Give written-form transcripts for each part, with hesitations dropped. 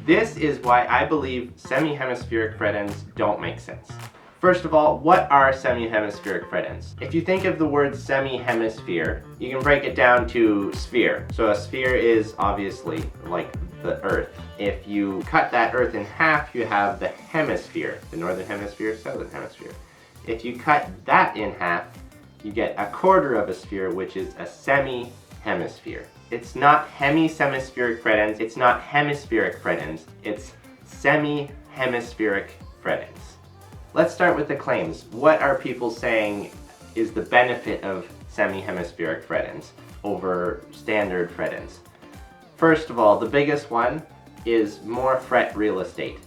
This is why I believe semi-hemispheric fret ends don't make sense. First of all, what are semi-hemispheric fret ends? If you think of the word semi-hemisphere, you can break it down to sphere. So a sphere is obviously like the Earth. If you cut that Earth in half, you have the hemisphere, the northern hemisphere, southern hemisphere. If you cut that in half, you get a quarter of a sphere, which is a semi-hemisphere. It's not hemi-hemispheric fret ends, it's not hemispheric fret ends, it's semi-hemispheric fret ends. Let's start with the claims. What are people saying is the benefit of semi-hemispheric fret ends over standard fret ends? First of all, the biggest one is more fret real estate.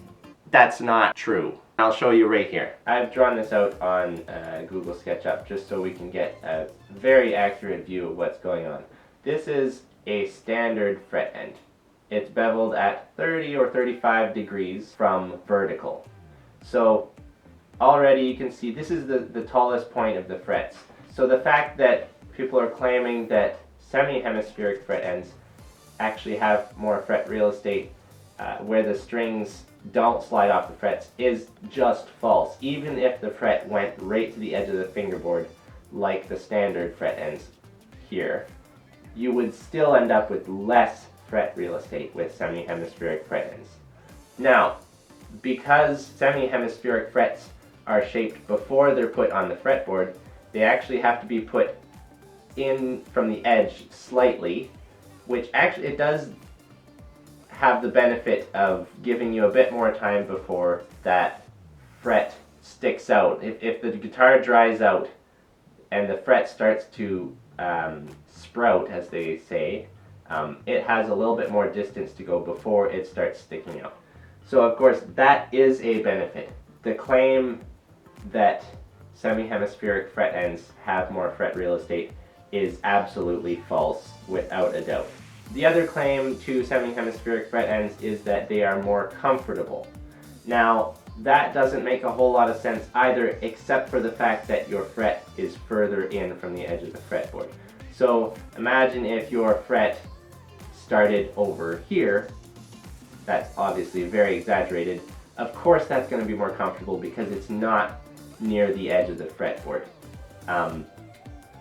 That's not true. I'll show you right here. I've drawn this out on Google SketchUp just so we can get a very accurate view of what's going on. This is a standard fret end. It's beveled at 30 or 35 degrees from vertical. So already you can see this is the tallest point of the frets. So the fact that people are claiming that semi-hemispheric fret ends actually have more fret real estate where the strings don't slide off the frets is just false. Even if the fret went right to the edge of the fingerboard like the standard fret ends here, you would still end up with less fret real estate with semi-hemispheric fret ends. Now, because semi-hemispheric frets are shaped before they're put on the fretboard, they actually have to be put in from the edge slightly, which actually it does have the benefit of giving you a bit more time before that fret sticks out. If the guitar dries out and the fret starts to sprout, as they say, it has a little bit more distance to go before it starts sticking out. So of course that is a benefit. The claim that semi-hemispheric fret ends have more fret real estate is absolutely false, without a doubt. The other claim to semi-hemispheric fret ends is that they are more comfortable. Now, that doesn't make a whole lot of sense either, except for the fact that your fret is further in from the edge of the fretboard. So imagine if your fret started over here. That's obviously very exaggerated. Of course that's going to be more comfortable because it's not near the edge of the fretboard.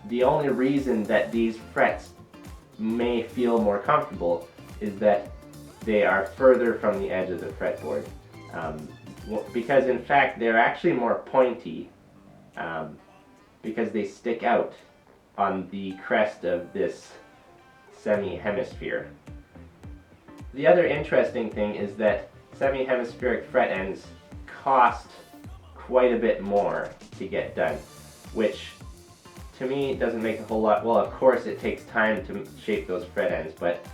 The only reason that these frets may feel more comfortable is that they are further from the edge of the fretboard. Because in fact they're actually more pointy because they stick out on the crest of this semi-hemisphere. The other interesting thing is that semi-hemispheric fret ends cost quite a bit more to get done, which to me doesn't make a whole lot. Well, of course it takes time to shape those fret ends, but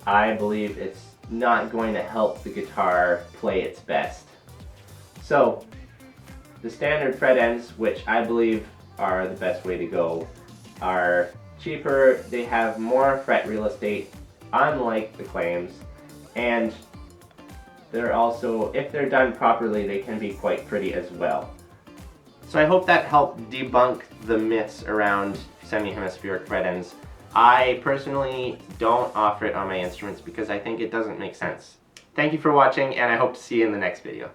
I believe it's not going to help the guitar play its best. So the standard fret ends, which I believe are the best way to go, are cheaper, they have more fret real estate, unlike the claims, and they're also, if they're done properly, they can be quite pretty as well. So I hope that helped debunk the myths around semi-hemispheric fret ends. I personally don't offer it on my instruments because I think it doesn't make sense. Thank you for watching, and I hope to see you in the next video.